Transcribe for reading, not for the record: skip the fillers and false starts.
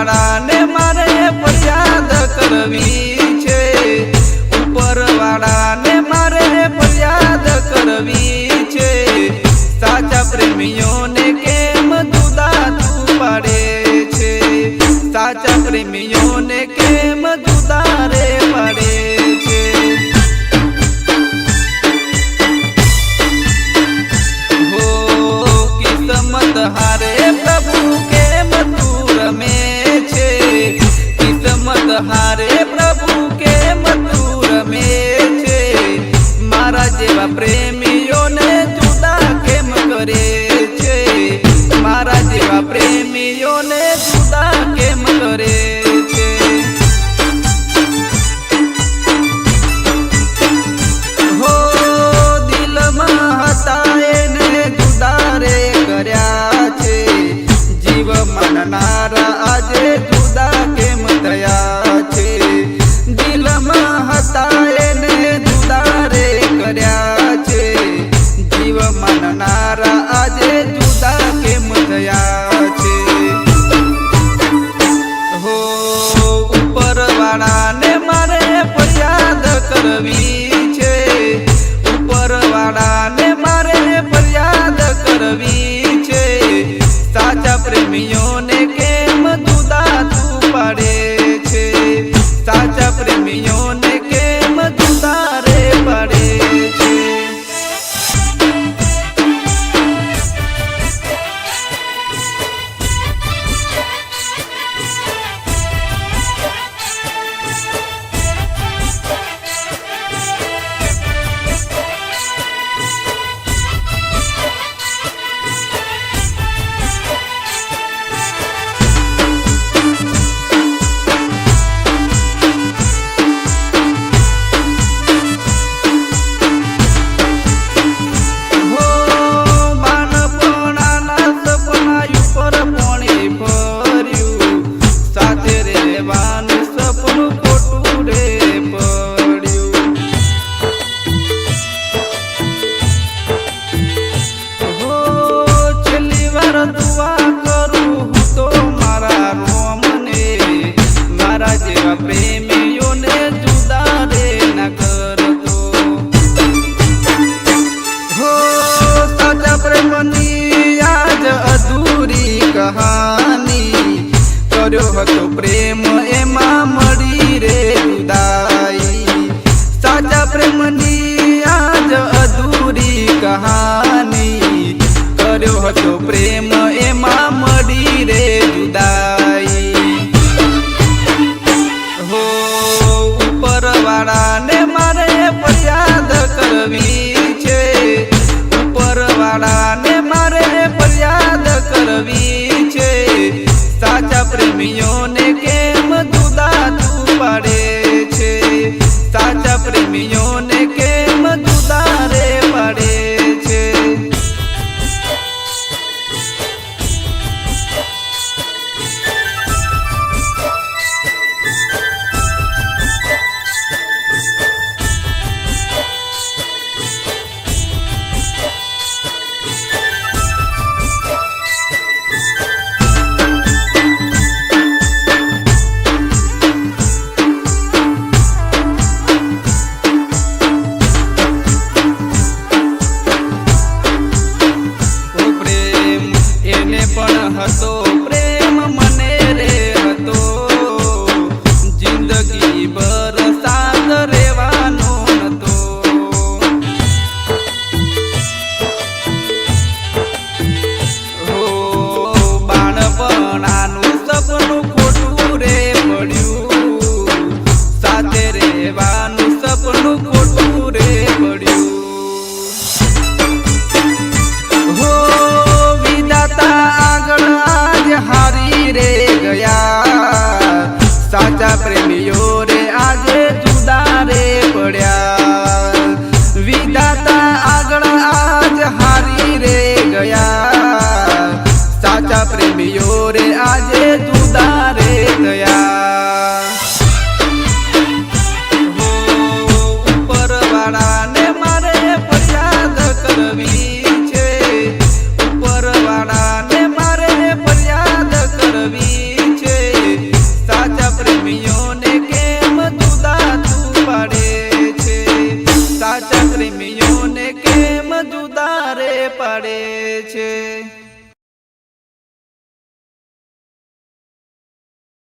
ઉપરવાળાને મારે ફરિયાદ કરવી છે, ઉપરવાળાને મારે ફરિયાદ કરવી છે। સાચા પ્રેમીઓને કેમ જુદા તું પાડે છે, સાચા પ્રેમીઓને કેમ જુદા રે પાડે છે। હો કિસ્મત હારે પ્રભુ કેમ તું રમે છે, કિસ્મત હારે પ્રભુ કેમ તું રમે છે। મારા જેવા પ્રેમીઓને જુદા કેમ કરે છે, મારા જેવા પ્રેમીઓને જુદા કેમ કરે છે। હો દિલમાં હતા એને જુદા રે કર્યા છે, જીવ માનનારા આજે જુદા કેમ થયા છે। દિલમાં હતા એને જુદા રે કર્યા છે, જીવ માનનારા આજે જુદા કેમ થયા છે। હો ઉપરવાળાને મારે ફરિયાદ કરવી છે, ઉપરવાળાને મારે ફરિયાદ કરવી છે। સાચા પ્રેમીઓને કેમ જુદા તું પાડે છે, સાચા પ્રેમીઓને કેમ જુદા રે પાડે છે। દુઆ કરું હું તો મારા રોમને, મારા જેવા પ્રેમીઓને જુદા રે ના કરતો। હો સાચા પ્રેમની આજ અધૂરી કહાની, કર્યો હતો પ્રેમ એમાં મળી રે જુદાઈ। સાચા પ્રેમની આજ અધૂરી કહાની, કર્યો હતો પ્રેમ એમાં મળી રે જુદાઈ। હો ઉપરવાળાને મારે ફરિયાદ કરવી છે, ઉપરવાળાને મારે ફરિયાદ કરવી છે। સાચા પ્રેમીઓને કેમ જુદા તું પાડે છે, સાચા પ્રેમીઓને કેમ જુદા રે પાડે છે। પણ હતો પ્રેમ મને રે હતો, જિંદગી ભર સાથ રહેવાનો નતો। હો બાળપણાનું સપનું ખોટું રે પડ્યું, સાથે રહેવાનું સપનું ખોટું રે પડ્યું। હો આગળ આજ હારી રે ગયા, સાચા પ્રેમીઓ રે આજે જુદા રે પડ્યા। વિધાતા આગળ આજ હારી રે ગયા, સાચા પ્રેમીઓ રે આજે જુદા રે ગયા।